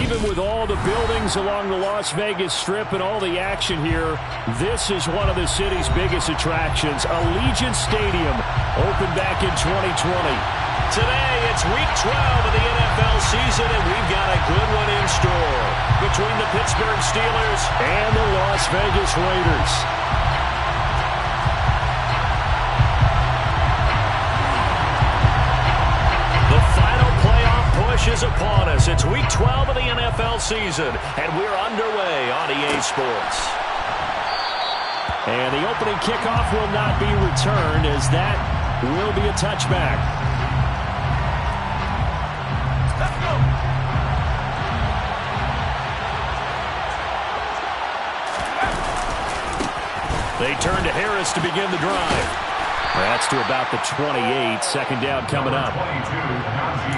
Even with all the buildings along the Las Vegas Strip and all the action here, this is one of the city's biggest attractions. Allegiant Stadium opened back in 2020. Today, it's Week 12 of the NFL season, and we've got a good one in store between the Pittsburgh Steelers and the Las Vegas Raiders. The final playoff push is upon us. It's Week 12 of the NFL season, and we're underway on EA Sports. And the opening kickoff will not be returned, as that will be a touchback. They turn to Harris to begin the drive. That's to about the 28. Second down coming up.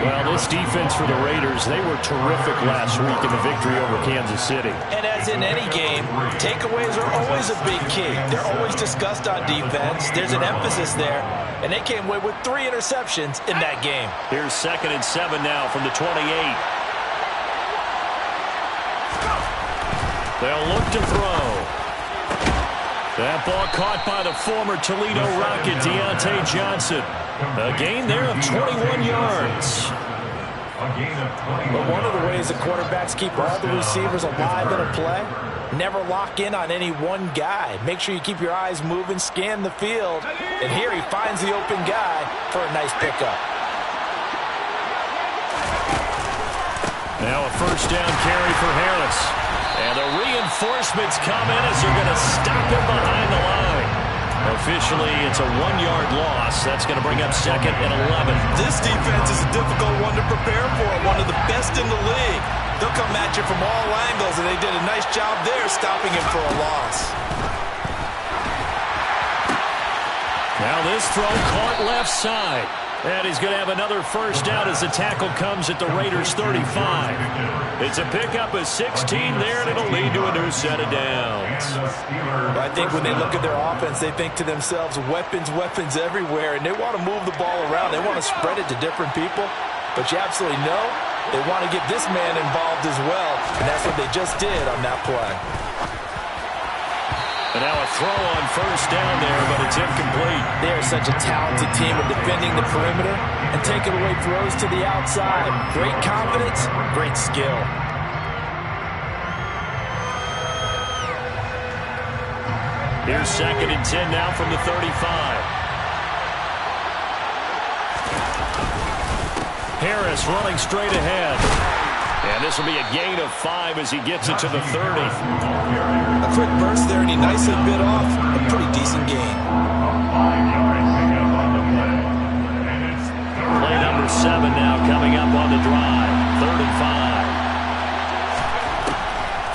Well, this defense for the Raiders, they were terrific last week in the victory over Kansas City. And as in any game, takeaways are always a big key. They're always discussed on defense. There's an emphasis there. And they came away with 3 interceptions in that game. Here's 2nd and 7 now from the 28. They'll look to throw. That ball caught by the former Toledo Rocket, Deontay Johnson. A gain there of 21 yards. But one of the ways the quarterbacks keep all the receivers alive in a play, never lock in on any one guy. Make sure you keep your eyes moving, scan the field. And here he finds the open guy for a nice pickup. Now a first down carry for Harris. And the reinforcements come in as they're going to stop him behind the line. Officially, it's a 1-yard loss. That's going to bring up 2nd and 11. This defense is a difficult one to prepare for, one of the best in the league. They'll come at you from all angles, and they did a nice job there stopping him for a loss. Now this throw caught left side. And he's going to have another first down as the tackle comes at the Raiders' 35. It's a pickup of 16 there, and it'll lead to a new set of downs. I think when they look at their offense, they think to themselves, weapons, weapons everywhere, and they want to move the ball around. They want to spread it to different people. But you absolutely know they want to get this man involved as well, and that's what they just did on that play. And now a throw on first down there, but it's incomplete. They are such a talented team at defending the perimeter and taking away throws to the outside. Great confidence, great skill. Here's 2nd and 10 now from the 35. Harris running straight ahead. And this will be a gain of 5 as he gets it to the 30. A quick burst there, and he nicely bit off a pretty decent gain. Play number 7 now coming up on the drive. 3rd and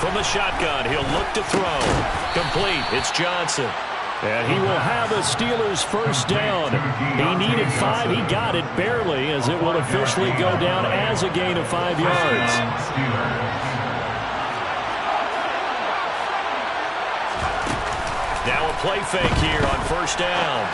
5. From the shotgun, he'll look to throw. Complete. It's Johnson. And he will have a Steelers first down. He needed 5. He got it barely, as it will officially go down as a gain of 5 yards. Now a play fake here on first down.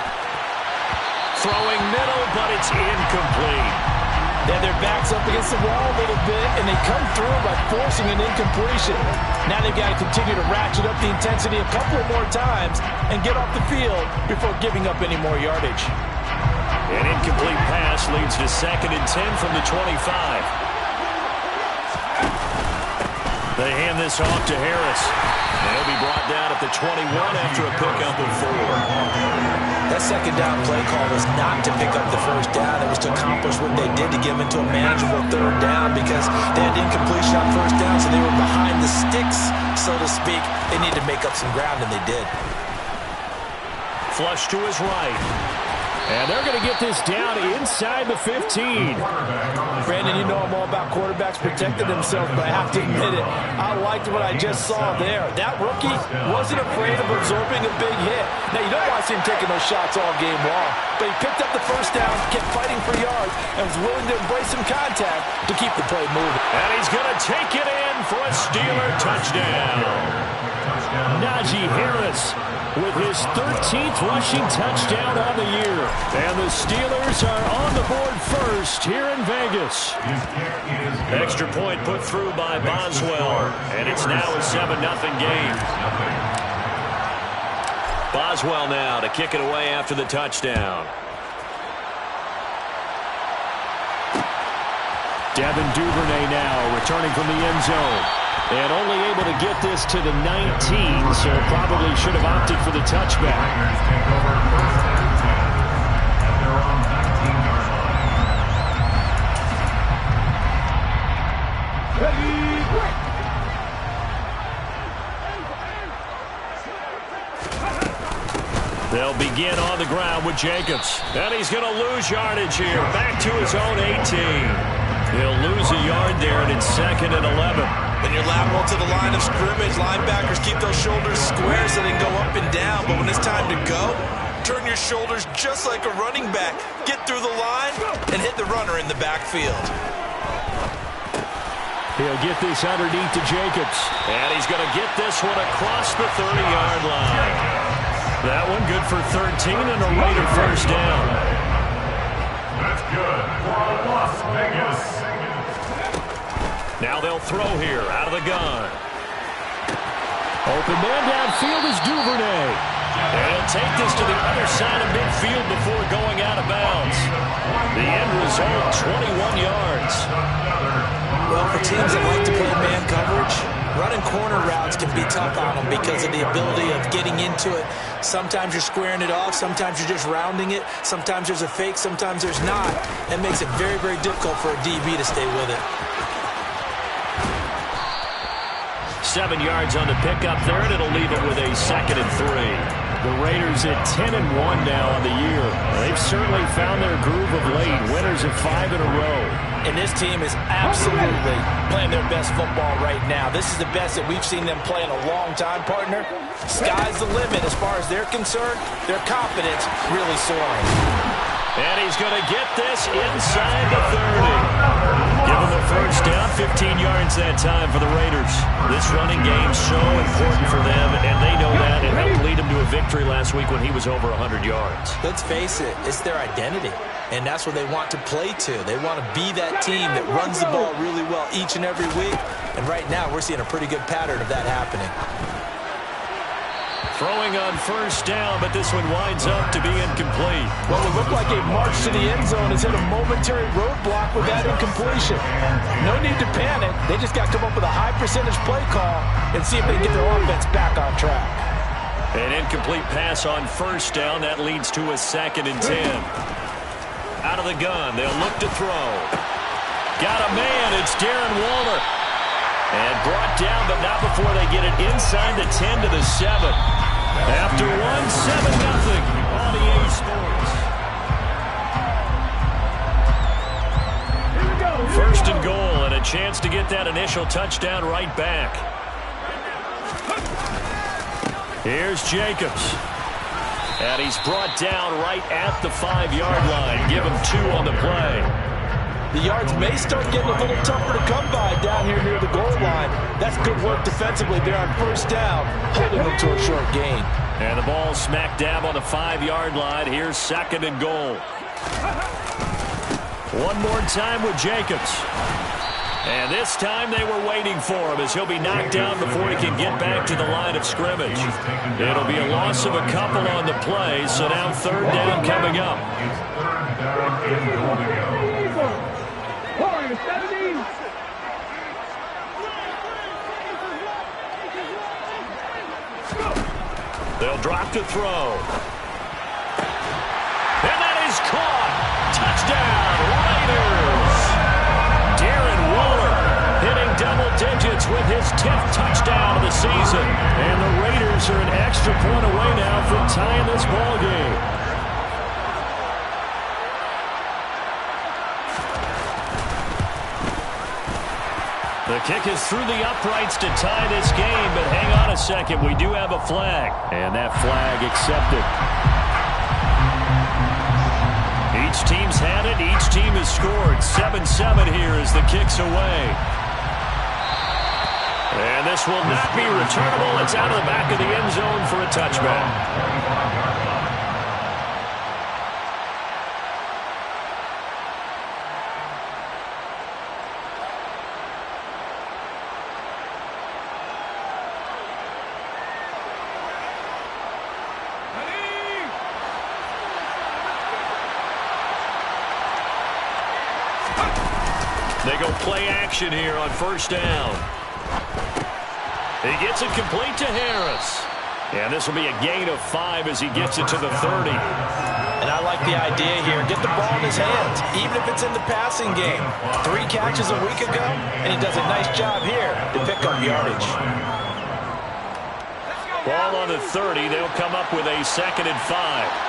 Throwing middle, but it's incomplete. They have their backs up against the wall a little bit, and they come through by forcing an incompletion. Now they've got to continue to ratchet up the intensity a couple of more times and get off the field before giving up any more yardage. An incomplete pass leads to 2nd and 10 from the 25. They hand this off to Harris. And he'll be brought down at the 21 after a pickup of 4. That second down play call was not to pick up the first down. It was to accomplish what they did to get them into a manageable 3rd down, because they had incompletion on first down, so they were behind the sticks, so to speak. They needed to make up some ground, and they did. Flush to his right. And they're going to get this down inside the 15. Brandon, you know I'm all about quarterbacks protecting themselves, but I have to admit it. I liked what I just saw there. That rookie wasn't afraid of absorbing a big hit. Now, you don't want to see him taking those shots all game long, but he picked up the first down, kept fighting for yards, and was willing to embrace some contact to keep the play moving. And he's going to take it in for a Steeler touchdown. Najee Harris with his 13th rushing touchdown on the year. And the Steelers are on the board first here in Vegas. Extra point put through by Boswell, and it's now a 7-0 game. Boswell now to kick it away after the touchdown. Devin Duvernay now returning from the end zone. And only able to get this to the 19, so probably should have opted for the touchback. They'll begin on the ground with Jacobs. And he's going to lose yardage here. Back to his own 18. He'll lose a yard there, and it's 2nd and 11. When you're lateral to the line of scrimmage, linebackers keep those shoulders square so they can go up and down. But when it's time to go, turn your shoulders just like a running back. Get through the line and hit the runner in the backfield. He'll get this underneath to Jacobs. And he's going to get this one across the 30-yard line. That one good for 13 and a Raider first down. That's good for Las Vegas. Now they'll throw here out of the gun. Open man downfield is Duvernay. And he'll take this to the other side of midfield before going out of bounds. The end result, 21 yards. Well, for teams that like to play man coverage, running corner routes can be tough on them because of the ability of getting into it. Sometimes you're squaring it off. Sometimes you're just rounding it. Sometimes there's a fake. Sometimes there's not. It makes it very, very difficult for a DB to stay with it. 7 yards on the pickup there, and it'll leave it with a 2nd and 3. The Raiders at 10-1 now on the year. They've certainly found their groove of late. Winners of 5 in a row. And this team is absolutely playing their best football right now. This is the best that we've seen them play in a long time, partner. Sky's the limit as far as they're concerned. Their confidence really soaring. And he's going to get this inside the 30. Give him the first down, 15 yards that time for the Raiders. This running game's so important for them, and they know that. It helped lead him to a victory last week when he was over 100 yards. Let's face it, it's their identity, and that's what they want to play to. They want to be that team that runs the ball really well each and every week, and right now we're seeing a pretty good pattern of that happening. Throwing on first down, but this one winds up to be incomplete. Well, it looked like a march to the end zone has hit a momentary roadblock with that incompletion. No need to panic. They just got to come up with a high percentage play call and see if they can get their offense back on track. An incomplete pass on first down. That leads to a 2nd and 10. Out of the gun, they'll look to throw. Got a man. It's Darren Waller. And brought down, but not before they get it inside the 10 to the 7. After 1, 7-0 on EA Sports. First and goal, and a chance to get that initial touchdown right back. Here's Jacobs. And he's brought down right at the 5-yard line. Give him 2 on the play. The yards may start getting a little tougher to come by down here near the goal line. That's good work defensively there on first down, holding them to a short gain. And the ball smack dab on the 5-yard line. Here's 2nd and goal. One more time with Jacobs. And this time they were waiting for him as he'll be knocked down before he can get back to the line of scrimmage. It'll be a loss of a couple on the play, so now 3rd down coming up. They'll drop to throw. And that is caught. Touchdown, Raiders. Darren Waller hitting double digits with his 10th touchdown of the season. And the Raiders are an extra point away now from tying this ball game. The kick is through the uprights to tie this game, but hang on a second. We do have a flag. And that flag accepted. Each team's had it. Each team has scored. 7-7 here as the kick's away. And this will not be returnable. It's out of the back of the end zone for a touchback. They go play action here on first down. He gets it complete to Harris. And this will be a gain of 5 as he gets it to the 30. And I like the idea here. Get the ball in his hands, even if it's in the passing game. 3 catches a week ago, and he does a nice job here to pick up yardage. Ball on the 30. They'll come up with a 2nd and 5.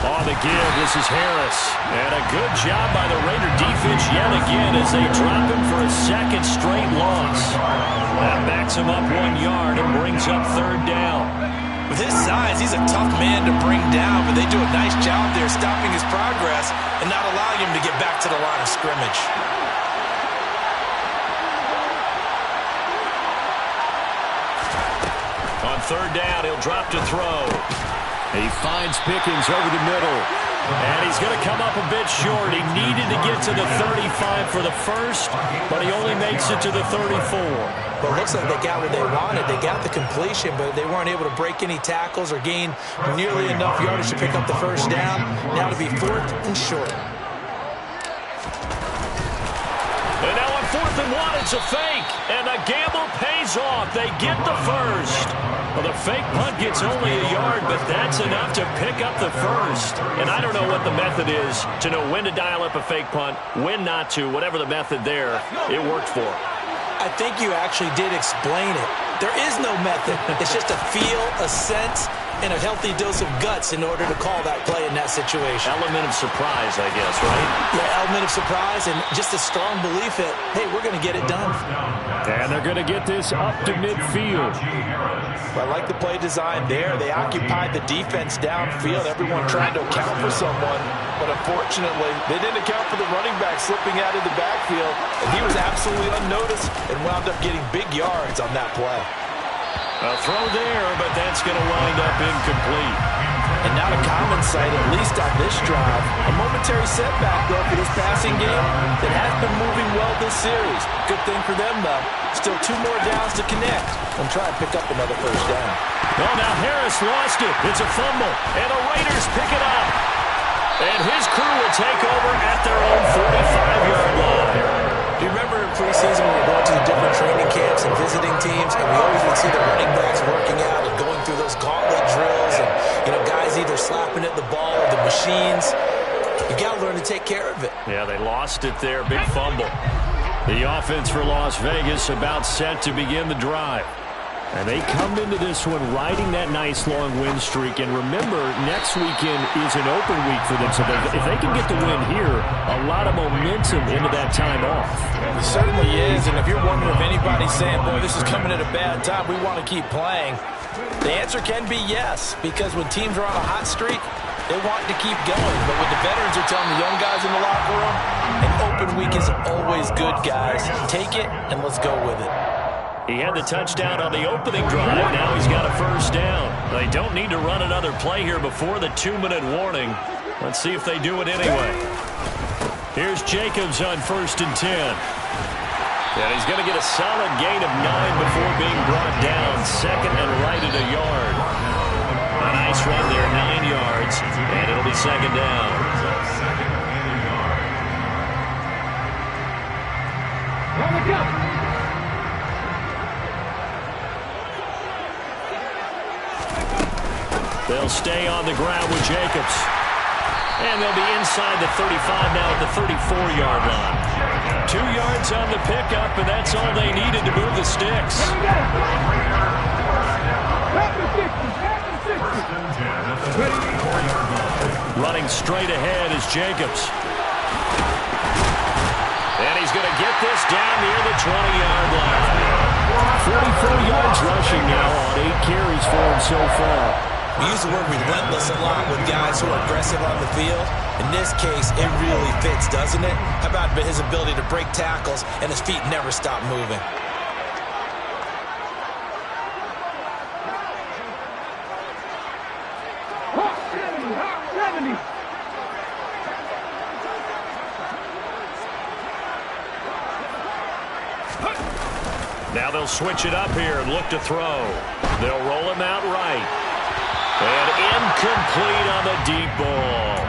On the give, this is Harris. And a good job by the Raider defense yet again as they drop him for a 2nd straight loss. That backs him up 1 yard and brings up 3rd down. With his size, he's a tough man to bring down, but they do a nice job there stopping his progress and not allowing him to get back to the line of scrimmage. On 3rd down, he'll drop to throw. He finds Pickens over the middle. And he's going to come up a bit short. He needed to get to the 35 for the first, but he only makes it to the 34. Well, it looks like they got what they wanted. They got the completion, but they weren't able to break any tackles or gain nearly enough yardage to pick up the first down. Now to be 4th and short. And now on 4th and 1, it's a fake. And the gamble pays off. They get the first. Well, the fake punt gets only a yard, but that's enough to pick up the first. And I don't know what the method is to know when to dial up a fake punt, when not to. Whatever the method there, it worked for him. I think you actually did explain it. There is no method. It's just a feel, a sense, and a healthy dose of guts in order to call that play in that situation. Element of surprise, I guess, right? Yeah, element of surprise and just a strong belief that, hey, we're going to get it done. And they're going to get this up to midfield. Well, I like the play design there. They occupied the defense downfield, everyone trying to account for someone. But unfortunately, they didn't account for the running back slipping out of the backfield. And he was absolutely unnoticed and wound up getting big yards on that play. A throw there, but that's going to wind up incomplete. And not a common sight, at least on this drive. A momentary setback, though, for this passing game that has been moving well this series. Good thing for them, though. Still 2 more downs to connect and try and pick up another first down. Oh, now Harris lost it. It's a fumble, and the Raiders pick it up. And his crew will take over at their own 45-yard line. Do you remember in preseason when we were going to the different training camps and visiting teams, and we always would see the running backs working out and going through those gauntlet drills and, guys either slapping at the ball or the machines. You got to learn to take care of it. Yeah, they lost it there. Big fumble. The offense for Las Vegas about set to begin the drive. And they come into this one riding that nice long win streak. And remember, next weekend is an open week for them. So if they can get the win here, a lot of momentum into that time off. It certainly is. And if you're wondering if anybody's saying, boy, this is coming at a bad time, we want to keep playing, the answer can be yes. Because when teams are on a hot streak, they want to keep going. But what the veterans are telling the young guys in the locker room, an open week is always good, guys. Take it and let's go with it. He had the touchdown on the opening drive. Now he's got a first down. They don't need to run another play here before the 2-minute warning. Let's see if they do it anyway. Here's Jacobs on 1st and 10. And he's going to get a solid gain of 9 before being brought down. 2nd and right at a yard. A nice run there, 9 yards. And it'll be 2nd down. Let's go. They'll stay on the ground with Jacobs. And they'll be inside the 35 now at the 34-yard line. 2 yards on the pickup, and that's all they needed to move the sticks. Running straight ahead is Jacobs. And he's going to get this down near the 20-yard line. 44 yards rushing now on 8 carries for him so far. We use the word relentless a lot with guys who are aggressive on the field. In this case, it really fits, doesn't it? How about his ability to break tackles and his feet never stop moving? Now they'll switch it up here and look to throw. They'll roll him out right. And incomplete on the deep ball.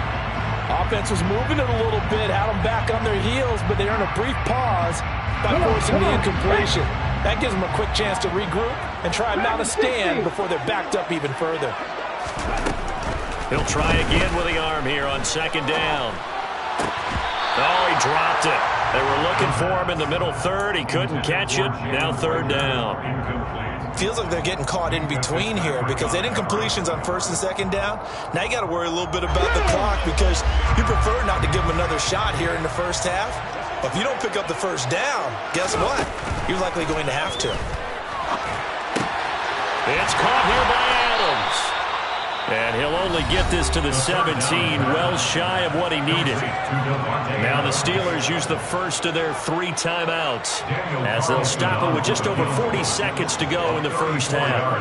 Offense was moving it a little bit, had them back on their heels, but they earned a brief pause by forcing the incompletion. That gives them a quick chance to regroup and try and mount a stand before they're backed up even further. He'll try again with the arm here on second down. Oh, he dropped it. They were looking for him in the middle third. He couldn't catch it. Now third down. Feels like they're getting caught in between here because they didn't completions on first and second down. Now you got to worry a little bit about the clock because you prefer not to give them another shot here in the first half. But if you don't pick up the first down, guess what? You're likely going to have to. It's caught here by Adams. And he'll only get this to the 17, well shy of what he needed. Now the Steelers use the first of their 3 timeouts as they'll stop it with just over 40 seconds to go in the first half.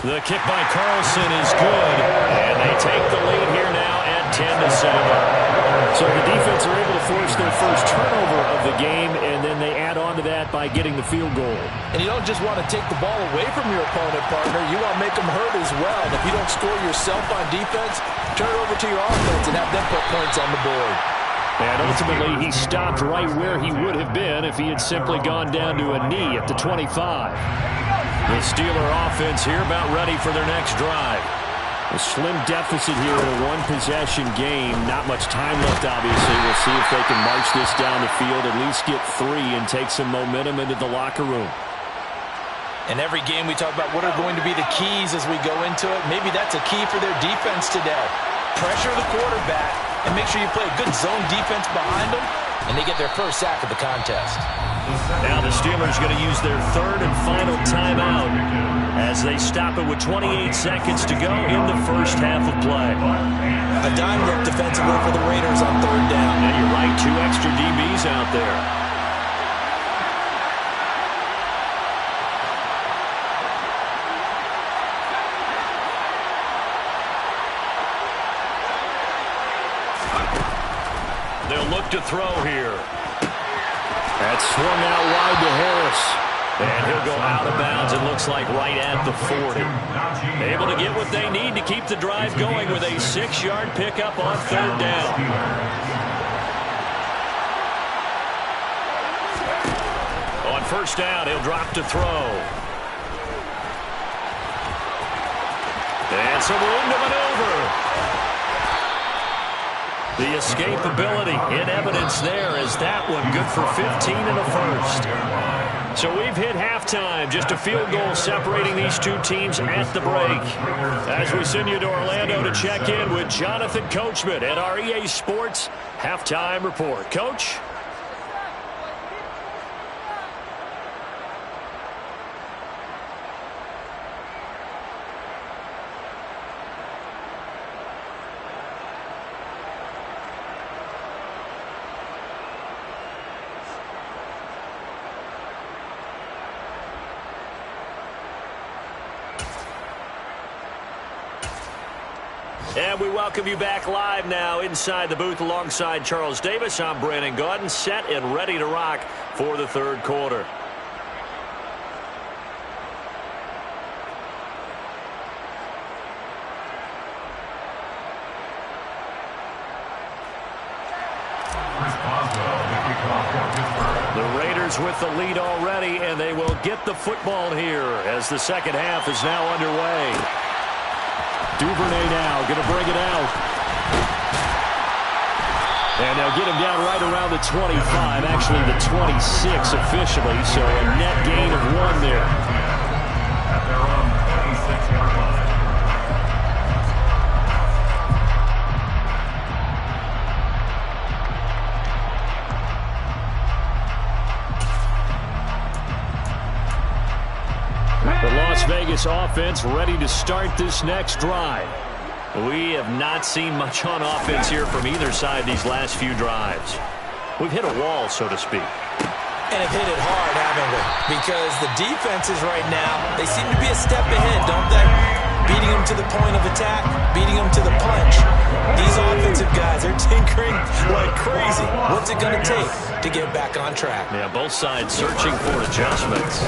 The kick by Carlson is good, and they take the lead here now at 10-7. So the defense are able to force their first turnover of the game, and then they add on to that by getting the field goal. And you don't just want to take the ball away from your opponent, partner. You want to make them hurt as well. And if you don't score yourself on defense, turn it over to your offense and have them put points on the board. And ultimately, he stopped right where he would have been if he had simply gone down to a knee at the 25. The Steeler offense here about ready for their next drive. A slim deficit here in a one-possession game. Not much time left, obviously. We'll see if they can march this down the field, at least get 3 and take some momentum into the locker room. In every game we talk about what are going to be the keys as we go into it. Maybe that's a key for their defense today. Pressure the quarterback and make sure you play a good zone defense behind them, and they get their first sack of the contest. Now the Steelers going to use their third and final timeout as they stop it with 28 seconds to go in the first half of play. A dime look defensively for the Raiders on third down. And you're right, 2 extra DBs out there. They'll look to throw here. That's swung out wide to Harris. And he'll go out of bounds, it looks like, right at the 40. Able to get what they need to keep the drive going with a 6-yard pickup on third down. On first down, he'll drop to throw. And some room to maneuver. The escapability in evidence there as that one good for 15 in the first. So we've hit halftime. Just a field goal separating these two teams at the break. As we send you to Orlando to check in with Jonathan Coachman at our EA Sports Halftime Report. Coach? And we welcome you back live now inside the booth alongside Charles Davis. I'm Brandon Gaudin, set and ready to rock for the third quarter. The Raiders with the lead already, and they will get the football here as the second half is now underway. Duvernay now going to bring it out. And they'll get him down right around the 25, actually the 26 officially, so a net gain of 1 there. At their own 26-yard line. The Las Vegas this offense ready to start this next drive. We have not seen much on offense here from either side these last few drives. We've hit a wall, so to speak. And have hit it hard, haven't we? Because the defenses right now, they seem to be a step ahead, don't they? Beating them to the point of attack, beating them to the punch. These offensive guys are tinkering like crazy. What's it going to take to get back on track? Yeah, both sides searching for adjustments.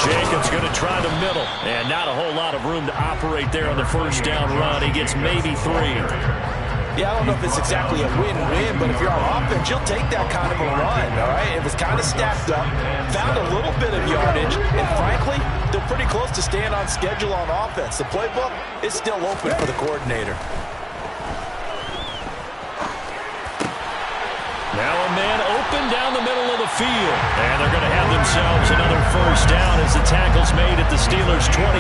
Jacobs going to try the middle. And not a whole lot of room to operate there on the first down run. He gets maybe 3. Yeah, I don't know if it's exactly a win-win, but if you're on offense, you'll take that kind of a run, all right? It was kind of stacked up, found a little bit of yardage, and frankly, they're pretty close to staying on schedule on offense. The playbook is still open for the coordinator. Now a man open down the middle of the field. And they're going to have themselves another first down as the tackle's made at the Steelers' 26.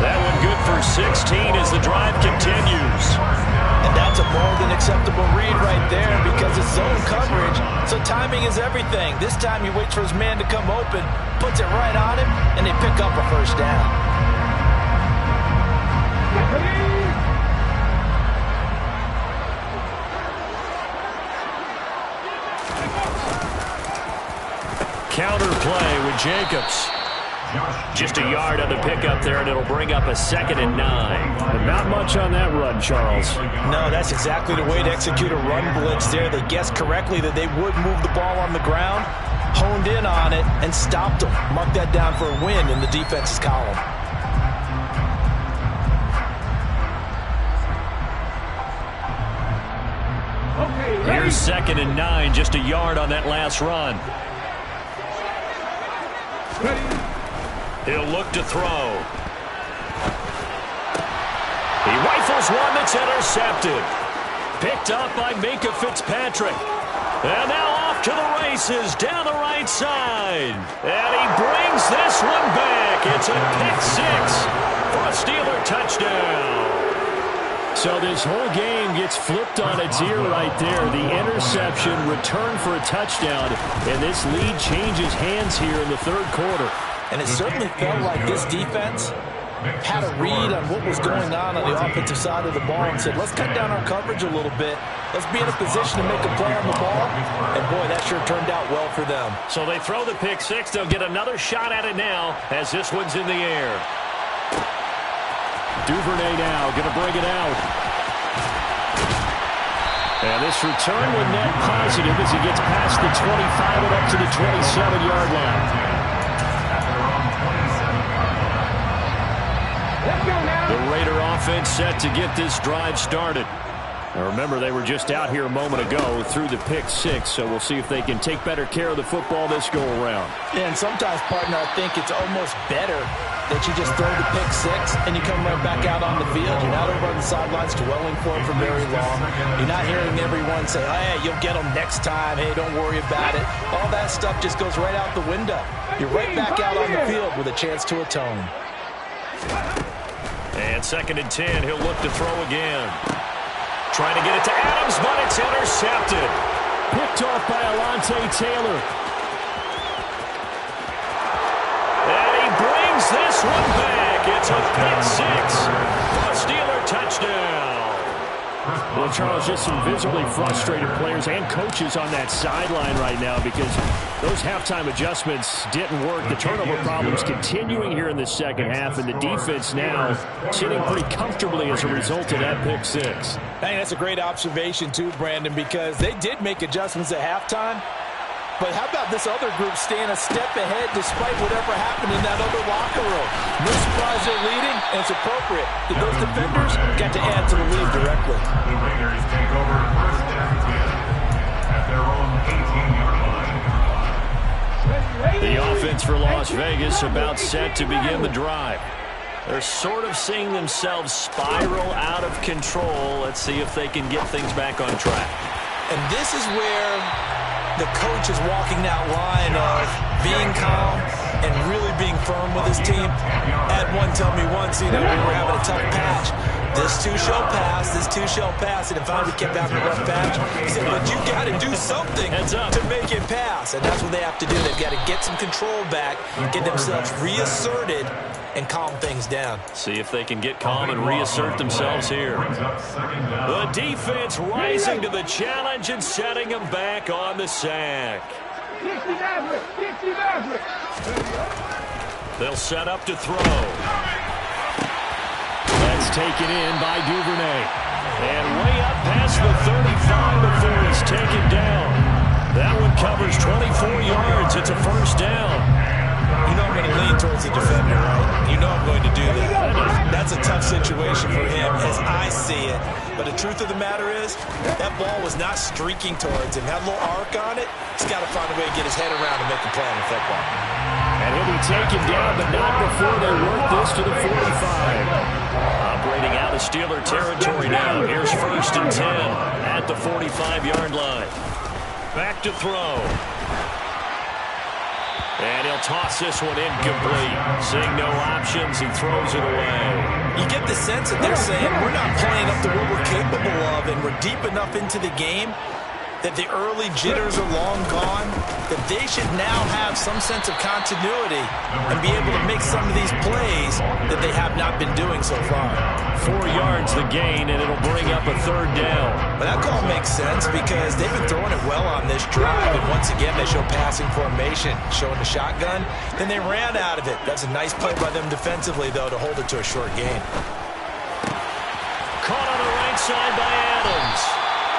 That one good for 16 as the drive continues. And that's a more than acceptable read right there because it's zone coverage, so timing is everything. This time he waits for his man to come open, puts it right on him, and they pick up a first down. Counter play with Jacobs. Just a yard on the pickup there, and it'll bring up a 2nd and 9. But not much on that run, Charles. No, that's exactly the way to execute a run blitz there. They guessed correctly that they would move the ball on the ground, honed in on it, and stopped them. Mark that down for a win in the defense's column. Here's 2nd and 9, just a yard on that last run. He'll look to throw. He rifles one that's intercepted. Picked up by Minkah Fitzpatrick. And now off to the races down the right side. And he brings this one back. It's a pick 6 for a Steeler touchdown. So this whole game gets flipped on its ear right there. The interception, return for a touchdown, and this lead changes hands here in the third quarter. And it certainly felt like this defense had a read on what was going on the offensive side of the ball and said, let's cut down our coverage a little bit. Let's be in a position to make a play on the ball. And, boy, that sure turned out well for them. So they throw the pick 6. They'll get another shot at it now as this one's in the air. Duvernay now going to bring it out. And this return will net positive as he gets past the 25 and up to the 27-yard line. The Raider offense set to get this drive started. Now remember, they were just out here a moment ago through the pick 6, so we'll see if they can take better care of the football this go-around. Yeah, and sometimes, partner, I think it's almost better that you just throw the pick 6 and you come right back out on the field. You're not over on the sidelines dwelling for it for very long. You're not hearing everyone say, hey, you'll get them next time. Hey, don't worry about it. All that stuff just goes right out the window. You're right back out on the field with a chance to atone. And 2nd and 10, he'll look to throw again. Trying to get it to Adams, but it's intercepted. Picked off by Alontae Taylor. And he brings this one back. It's a pick 6 for a Steeler touchdown. Well, Charles, just some visibly frustrated players and coaches on that sideline right now because those halftime adjustments didn't work. The turnover problems continuing here in the second half, and the defense now sitting pretty comfortably as a result of that pick 6. I think that's a great observation too, Brandon, because they did make adjustments at halftime. But how about this other group staying a step ahead despite whatever happened in that other locker room? No surprise they're leading, and it's appropriate that those defenders got to add to the lead directly. The Raiders take over 1st and 10 at their own 18-yard line. The offense for Las Vegas about set to begin the drive. They're sort of seeing themselves spiral out of control. Let's see if they can get things back on track. And this is where the coach is walking that line of being calm and really being firm with his team. Ed one told me once, we were having a tough patch. This too shall pass. This too shall pass. And if I kept having a rough patch, he said, but you got to do something to make it pass. And that's what they have to do. They've got to get some control back, get themselves reasserted, and calm things down. See if they can get calm and reassert themselves here. The defense rising to the challenge and setting them back on the sack. They'll set up to throw. That's taken in by Duvernay. And way up past the 35 before he's taken down. That one covers 24 yards. It's a first down. You know I'm going to lean towards the defender, right? You know I'm going to do that. That's a tough situation for him as I see it. But the truth of the matter is, that ball was not streaking towards him. Had a little arc on it. He's got to find a way to get his head around and make a play on the football. And he'll be taken down, but not before they work this to the 45. Operating out of Steeler territory now. Here's 1st and 10 at the 45-yard line. Back to throw. And he'll toss this one incomplete. Seeing no options, he throws it away. You get the sense that they're saying we're not playing up to what we're capable of, and we're deep enough into the game that the early jitters are long gone, that they should now have some sense of continuity and be able to make some of these plays that they have not been doing so far. 4 yards the gain, and it'll bring up a 3rd down. But that call makes sense because they've been throwing it well on this drive, and once again they show passing formation, showing the shotgun. Then they ran out of it. That's a nice play by them defensively, though, to hold it to a short gain. Caught on the right side by Adams.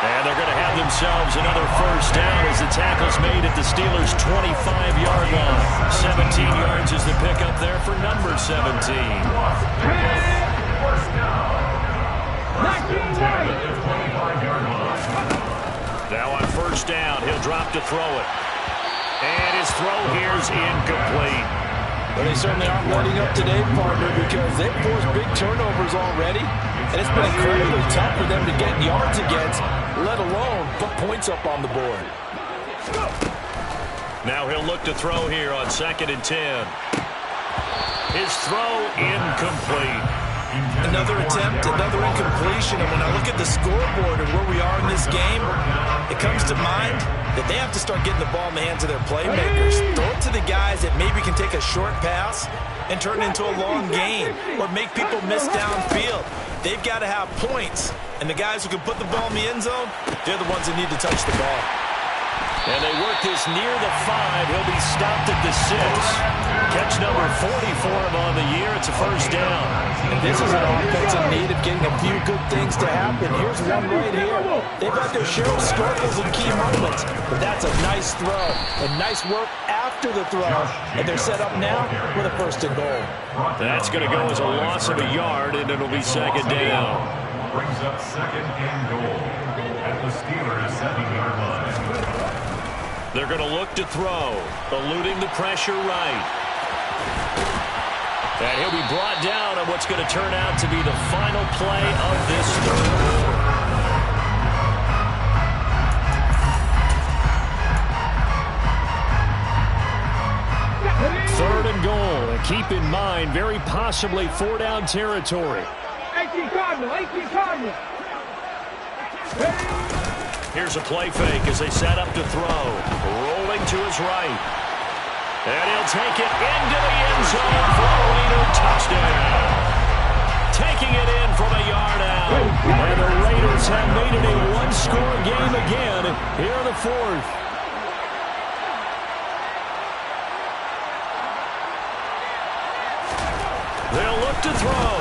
And they're going to have themselves another first down as the tackle's made at the Steelers' 25-yard line. 17 yards is the pickup there for number 17. Now on first down, he'll drop to throw it. And his throw here's incomplete. Well, they certainly aren't letting up today, partner, because they've forced big turnovers already. And it's been incredibly tough for them to get yards against, let alone put points up on the board. Now he'll look to throw here on 2nd and 10. His throw incomplete. Another attempt, another incompletion. And when I look at the scoreboard and where we are in this game, it comes to mind that they have to start getting the ball in the hands of their playmakers. Throw it to the guys that maybe can take a short pass and turn it into a long gain or make people miss downfield. They've got to have points, and the guys who can put the ball in the end zone, they're the ones that need to touch the ball. And they work this near the 5. He'll be stopped at the 6. Catch number 40 for him on the year. It's a first down. And this is an offensive need of getting a few good things to happen. Here's one right here. They've had their share of struggles in key moments, but that's a nice throw and nice work after the throw. And they're set up now with a 1st and goal. That's going to go as a loss of a yard, and it'll be 2nd down. Brings up 2nd and goal at the Steelers' 7-yard line. They're going to look to throw, eluding the pressure right. And he'll be brought down on what's going to turn out to be the final play of this 3rd and goal. And keep in mind, very possibly 4-down territory. 18 Cardinal. Here's a play fake as they set up to throw. Rolling to his right. And he'll take it into the end zone for a Raider touchdown. Taking it in from a yard out. And the Raiders have made it a one-score game again here in the 4th. They'll look to throw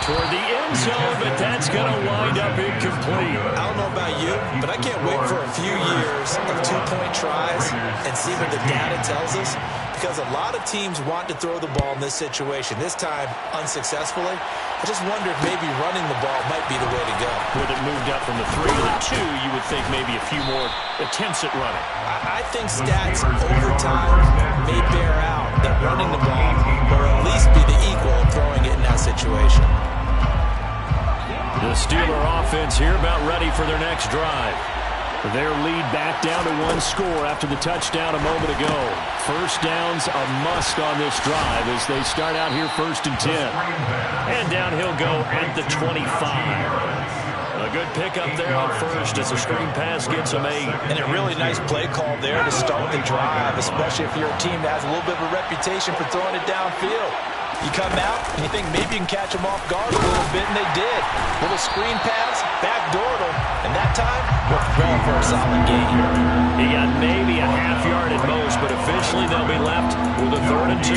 toward the end zone, but that's going to wind up incomplete. I don't know about you, but I can't wait for a few years of 2-point tries and see what the data tells us, because a lot of teams want to throw the ball in this situation, this time unsuccessfully. I just wonder if maybe running the ball might be the way to go. With it moved up from the 3 to the 2, you would think maybe a few more attempts at running. I think stats over time may bear out that running the ball will at least be the equal of throwing it in that situation. The Steeler offense here about ready for their next drive. Their lead back down to one score after the touchdown a moment ago. First down's a must on this drive as they start out here 1st and 10. And down he'll go at the 25. A good pickup there on first as the screen pass gets a made. And a really nice play call there to start the drive, especially if you're a team that has a little bit of a reputation for throwing it downfield. You come out and you think maybe you can catch them off guard a little bit, and they did. Little screen pass, backdoored them, and that time, we're going for a solid gain. He got maybe a half yard at most, but officially they'll be left with a 3rd and 2.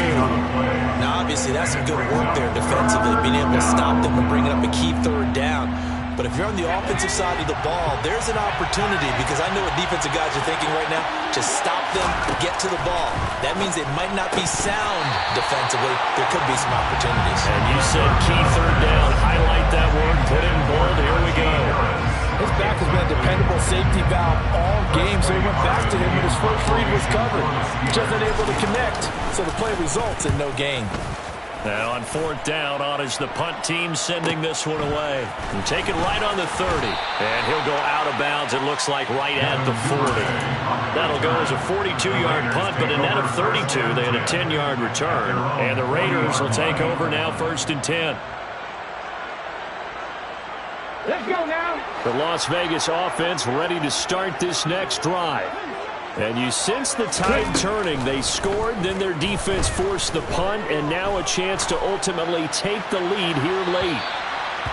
Now, obviously, that's some good work there defensively, being able to stop them and bring it up a key 3rd down. But if you're on the offensive side of the ball, there's an opportunity, because I know what defensive guys are thinking right now. Just stop them, get to the ball. That means it might not be sound defensively. There could be some opportunities. And you said key 3rd down. Highlight that word. Put it in bold. Here we go. His back has been a dependable safety valve all game, so he went back to him when his first read was covered. Just unable to connect, so the play results in no gain. Now on 4th down, on is the punt team sending this one away. And take it right on the 30. And he'll go out of bounds, it looks like, right at the 40. That'll go as a 42-yard punt, but a net of 32. They had a 10-yard return. And the Raiders will take over now 1st and 10. Let's go now. The Las Vegas offense ready to start this next drive. And you sense the tide turning. They scored, then their defense forced the punt, and now a chance to ultimately take the lead here late.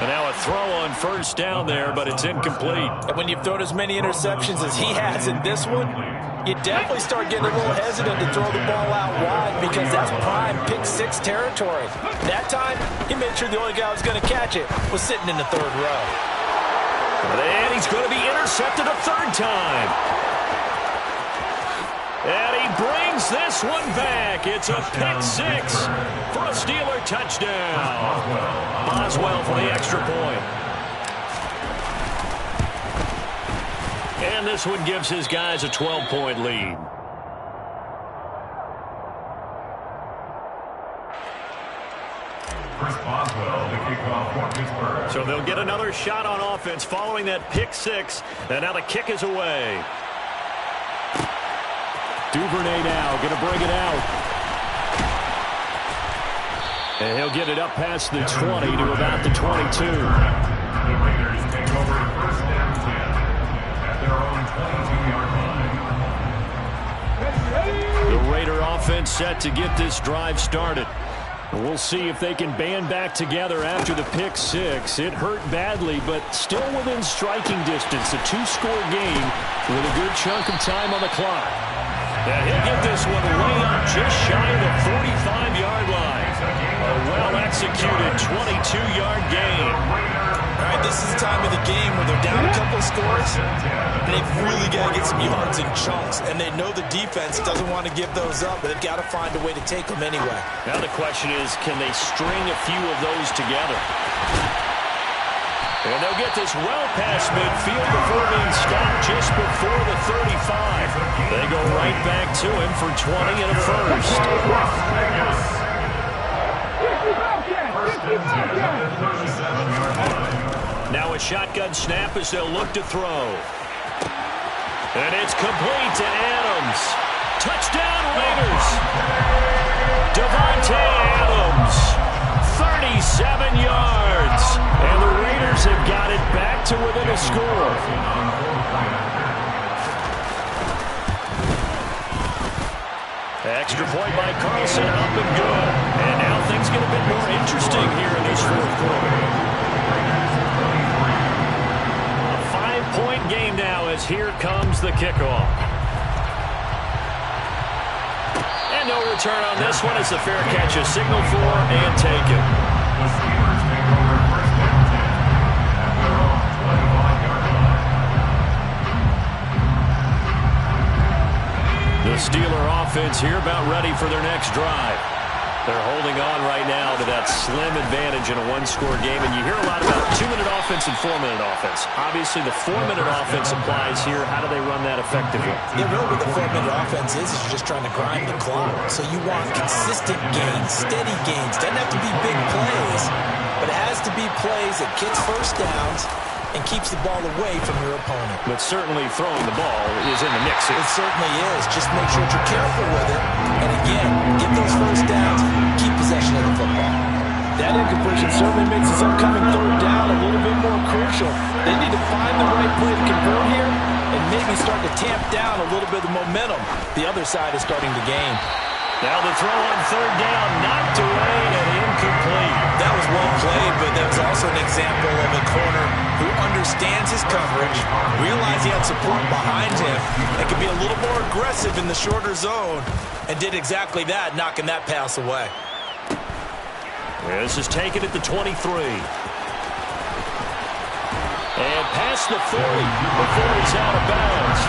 And now a throw on 1st down there, but it's incomplete. And when you've thrown as many interceptions as he has in this one, you definitely start getting a little hesitant to throw the ball out wide, because that's prime pick 6 territory. That time, he made sure the only guy who was going to catch it was sitting in the 3rd row. And he's going to be intercepted a 3rd time. And he brings this one back. It's a pick 6 for a Steeler touchdown. Boswell for the extra point. And this one gives his guys a 12-point lead. Chris Boswell, the kickoff for Pittsburgh. So they'll get another shot on offense following that pick 6. And now the kick is away. Duvernay now going to bring it out. And he'll get it up past the 20 to about the 22. The Raiders take over 1st and 10 at their own 22-yard line. The Raider offense set to get this drive started. We'll see if they can band back together after the pick 6. It hurt badly, but still within striking distance. A 2-score game with a good chunk of time on the clock. And he'll get this one way up just shy of the 45-yard line. A well-executed 22-yard gain. All right, this is the time of the game where they're down a couple scores, and they've really got to get some yards in chunks. And they know the defense doesn't want to give those up, but they've got to find a way to take them anyway. Now the question is, can they string a few of those together? And they'll get this well past midfield before being stopped just before the 35. They go right back to him for 20 and a first. Now a shotgun snap as they'll look to throw. And it's complete to Adams. Touchdown Raiders. Davante Adams. 37 yards. And the Raiders have got it back to within a score. Extra point by Carlson, up and good. And now things get a bit more interesting here in this 4th quarter. A 5-point game now as here comes the kickoff. And no return on this one as the fair catch is signaled for and taken. The Steelers take over 1st and 10 at their own 25-yard line. The Steeler offense here about ready for their next drive. They're holding on right now to that slim advantage in a 1-score game. And you hear a lot about 2-minute offense and 4-minute offense. Obviously, the 4-minute offense applies here. How do they run that effectively? Yeah, really what the 4-minute offense is you're just trying to grind the clock. So you want consistent gains, steady gains. Doesn't have to be big plays, but it has to be plays that gets first downs and keeps the ball away from your opponent. But certainly throwing the ball is in the mix here. It certainly is. Just make sure that you're careful with it. And again, get those first downs, keep possession of the football. That incompletion certainly makes this upcoming third down a little bit more crucial. They need to find the right play to convert here and maybe start to tamp down a little bit of the momentum the other side is starting to gain. Now the throw on third down, knocked away and incomplete. That was well played, but that was also an example of a corner who understands his coverage, realized he had support behind him, and could be a little more aggressive in the shorter zone, and did exactly that, knocking that pass away. This is taken at the 23. And past the 40 before he's out of bounds.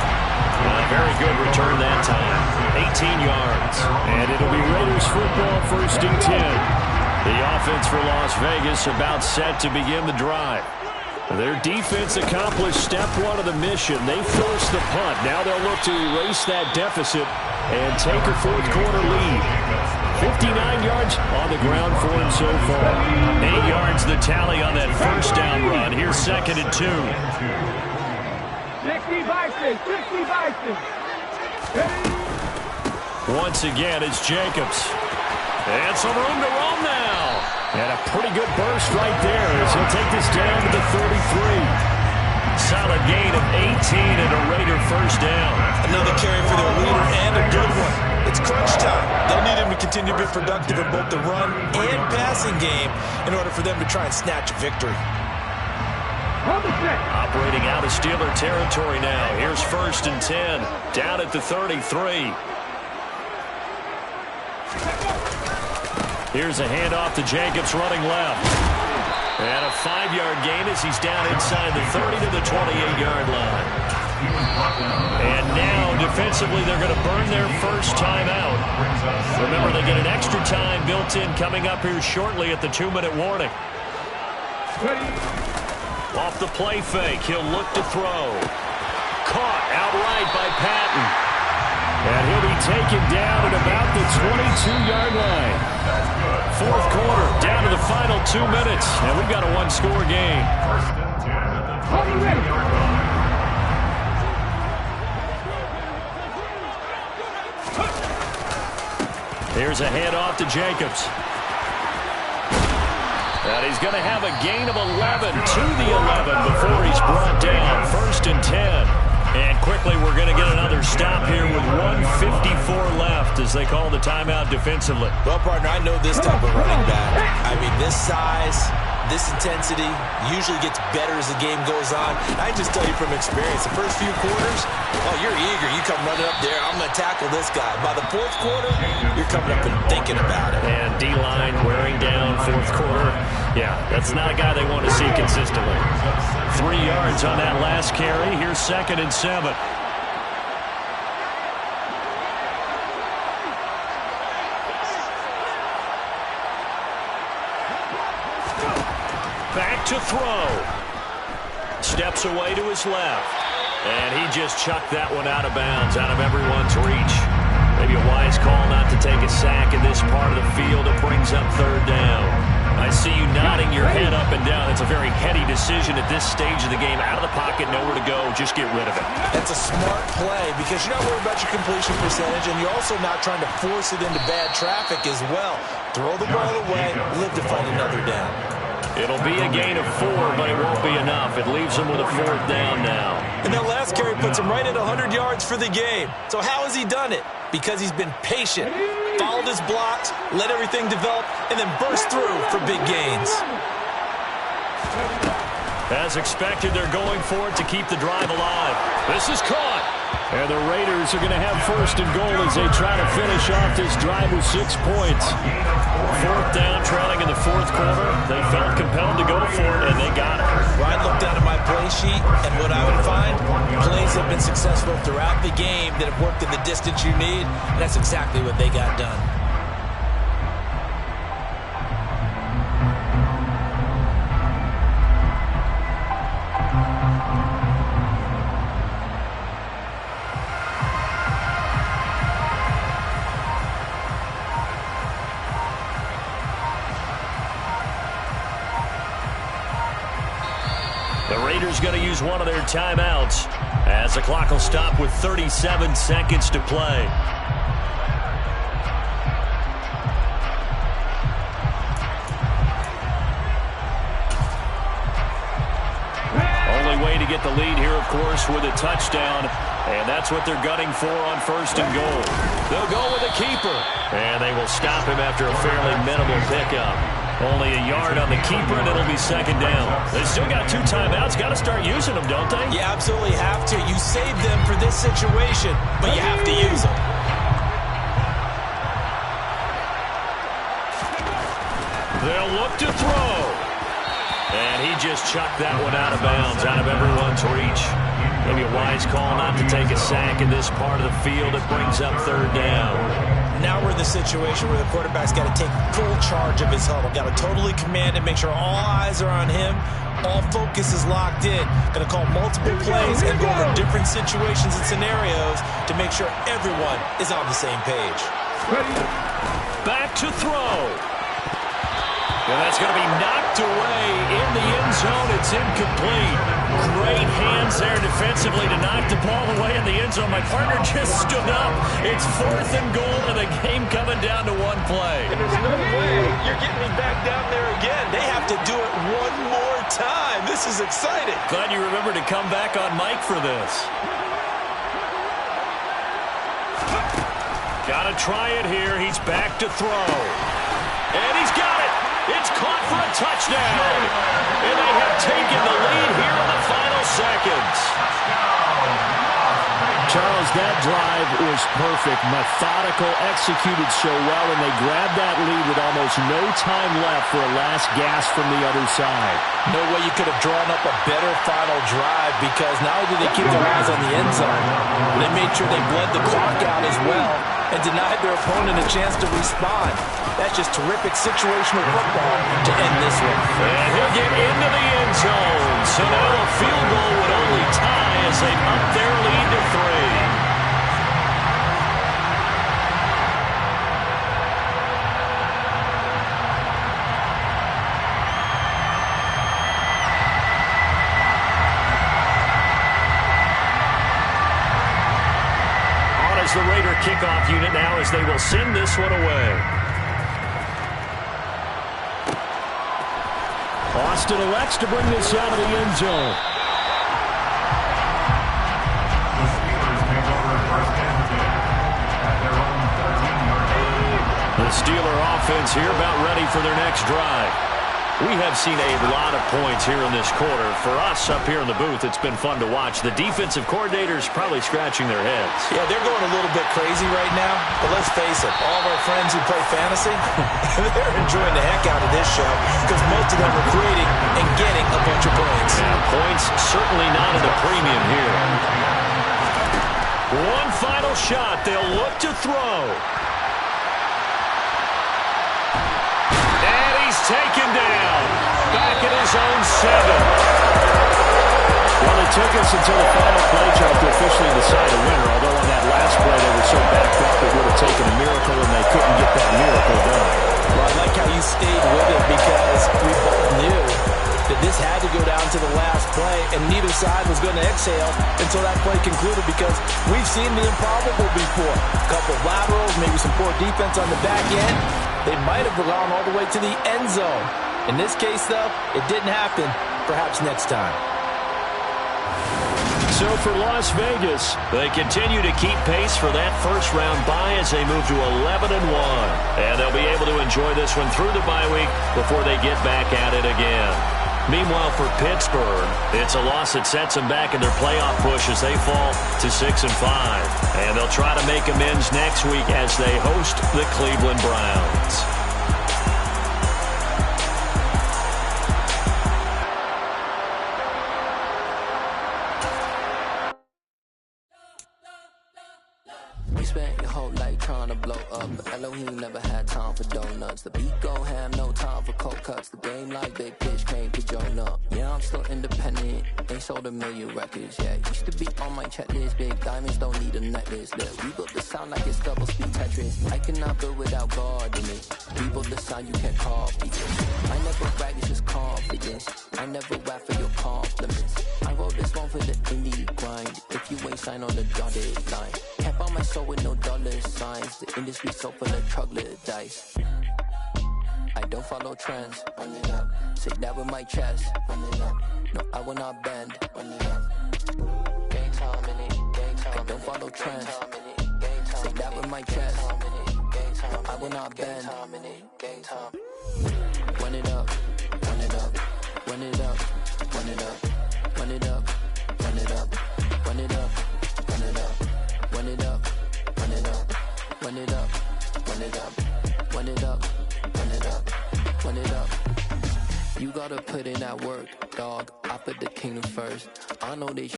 Very good return that time. 18 yards. And it'll be Raiders football, 1st and 10. The offense for Las Vegas about set to begin the drive. Their defense accomplished step one of the mission. They forced the punt. Now they'll look to erase that deficit and take a fourth quarter lead. 59 yards on the ground for him so far. 8 yards the tally on that first down run. Here's 2nd and 2. 60 Vikings, 60 Vikings. Once again, it's Jacobs. And some room to roam now. And a pretty good burst right there as he'll take this down to the 33. Solid gain of 18 and a Raider first down. Another carry for their leader and a good one. It's crunch time. They'll need him to continue to be productive in both the run and passing game in order for them to try and snatch a victory. Operating out of Steeler territory now. Here's 1st and 10. Down at the 33. Here's a handoff to Jacobs running left. And a 5-yard gain as he's down inside the 30 to the 28-yard line. And now, defensively, they're going to burn their first timeout. Remember, they get an extra time built in coming up here shortly at the 2-minute warning. Off the play fake, he'll look to throw. Caught outright by Patton. And he'll be taken down at about the 22-yard line. Fourth quarter, down to the final 2 minutes, and we've got a one-score game. Here's a handoff to Jacobs. And he's going to have a gain of 11 to the 11 before he's brought down. 1st and 10. And quickly, we're going to get another stop here with 1:54 left as they call the timeout defensively. Well, partner, I know this type of running back. I mean, this size, this intensity usually gets better as the game goes on. I just tell you from experience, the first few quarters, oh, you're eager. You come running up there, I'm going to tackle this guy. By the fourth quarter, you're coming up and thinking about it. And D-line wearing down fourth quarter. Yeah, that's not a guy they want to see consistently. 3 yards on that last carry. Here's 2nd and 7. Back to throw. Steps away to his left. And he just chucked that one out of bounds, out of everyone's reach. Maybe a wise call not to take a sack in this part of the field. It brings up 3rd down. I see you nodding your head up and down. It's a very heady decision at this stage of the game. Out of the pocket, nowhere to go. Just get rid of it. That's a smart play because you're not worried about your completion percentage, and you're also not trying to force it into bad traffic as well. Throw the ball away, live to find another down. It'll be a gain of 4, but it won't be enough. It leaves him with a 4th down now. And that last carry puts him right at 100 yards for the game. So how has he done it? Because he's been patient, followed his blocks, let everything develop, and then burst through for big gains. As expected, they're going for it to keep the drive alive. This is caught. And the Raiders are going to have 1st and goal as they try to finish off this drive with 6 points. 4th down, trailing in the 4th quarter. They felt compelled to go for it, and they got it. Ryan looked down at my play sheet, and what I would find, plays have been successful throughout the game that have worked in the distance you need, and that's exactly what they got done. The Raiders going to use one of their timeouts as the clock will stop with 37 seconds to play. Only way to get the lead here, of course, with a touchdown. And that's what they're gunning for on 1st and goal. They'll go with a keeper. And they will stop him after a fairly minimal pickup. Only a yard on the keeper, and it'll be 2nd down. They still got 2 timeouts. Got to start using them, don't they? You absolutely have to. You save them for this situation, but you have to use them. They'll look to throw. And he just chucked that one out of bounds, out of everyone's reach. Maybe a wise call not to take a sack in this part of the field. It brings up 3rd down. Now we're in the situation where the quarterback's got to take full charge of his huddle. Got to totally command it, make sure all eyes are on him. All focus is locked in. Going to call multiple plays and go over different situations and scenarios to make sure everyone is on the same page. Back to throw. And that's going to be knocked away in the end zone. It's incomplete. Great hands there defensively to knock the ball away in the end zone. My partner just stood up. It's 4th and goal, and the game coming down to 1 play. And there's no way you're getting me back down there again. They have to do it one more time. This is exciting. Glad you remembered to come back on Mike for this. Got to try it here. He's back to throw. And he's got it. It's caught for a touchdown. And they have taken the lead here in the final seconds. Charles, that drive was perfect. Methodical, executed so well, and they grabbed that lead with almost no time left for a last gasp from the other side. No way you could have drawn up a better final drive, because not only did they keep their eyes on the end zone, they made sure they bled the clock out as well and denied their opponent a chance to respond. That's just terrific situational football to end this one. And he'll get into the end zone. So now a field goal would only tie as they up their lead to 3. On is the Raider kickoff unit now as they will send this one away. Austin elects to bring this out of the end zone. The Steelers take over 1st and 10 at their own 13-yard line. The Steeler offense here about ready for their next drive. We have seen a lot of points here in this quarter. For us up here in the booth, it's been fun to watch. The defensive coordinators probably scratching their heads. Yeah, they're going a little bit crazy right now. But let's face it, all of our friends who play fantasy, they're enjoying the heck out of this show because most of them are creating and getting a bunch of points. Yeah, points certainly not at a premium here. One final shot. They'll look to throw. Taken down. Back at his own 7. Well, it took us until the final play chart to officially decide a winner, although on that last play they were so backed up it would have taken a miracle, and they couldn't get that miracle done. Well, I like how you stayed with it because we both knew that this had to go down to the last play, and neither side was going to exhale until that play concluded because we've seen the improbable before. A couple of laterals, maybe some poor defense on the back end. They might have gone all the way to the end zone. In this case, though, it didn't happen. Perhaps next time. So for Las Vegas, they continue to keep pace for that first-round bye as they move to 11-1. And they'll be able to enjoy this one through the bye week before they get back at it again. Meanwhile, for Pittsburgh, it's a loss that sets them back in their playoff push as they fall to 6-5. And they'll try to make amends next week as they host the Cleveland Browns. Spent your whole life trying to blow up, but Elohim never had time for donuts. The beat gon' have no time for cold cuts. The game like Big Pitch came to join up. Yeah, I'm still independent, ain't sold a million records yet. Used to be on my checklist, big diamonds don't need a necklace. Look, we built the sound like it's double speed Tetris. I cannot build without God in it. We built the sound you can't copy. I never brag, it's just confidence. I never rap for your compliments. for the indie grind. If you ain't signed on the dotted line, can't buy my soul with no dollar signs. The industry so full of troglodytes. I don't follow trends. Run it up. Say that with my chest. Run it up. No, I will not bend. Run it up. Gang time in it. Gang time. I don't follow trends. Say that with my chest. No, I will not bend. Gang time. Run it up. Run it up. Run it up. Run it up. Run it up. Run it up. Run it up. Run it up. Run it up. Run it up. Run it up. Run it up. Run it up. Run it up. Run it up. You gotta put in that work, dog. I put the kingdom first. I know they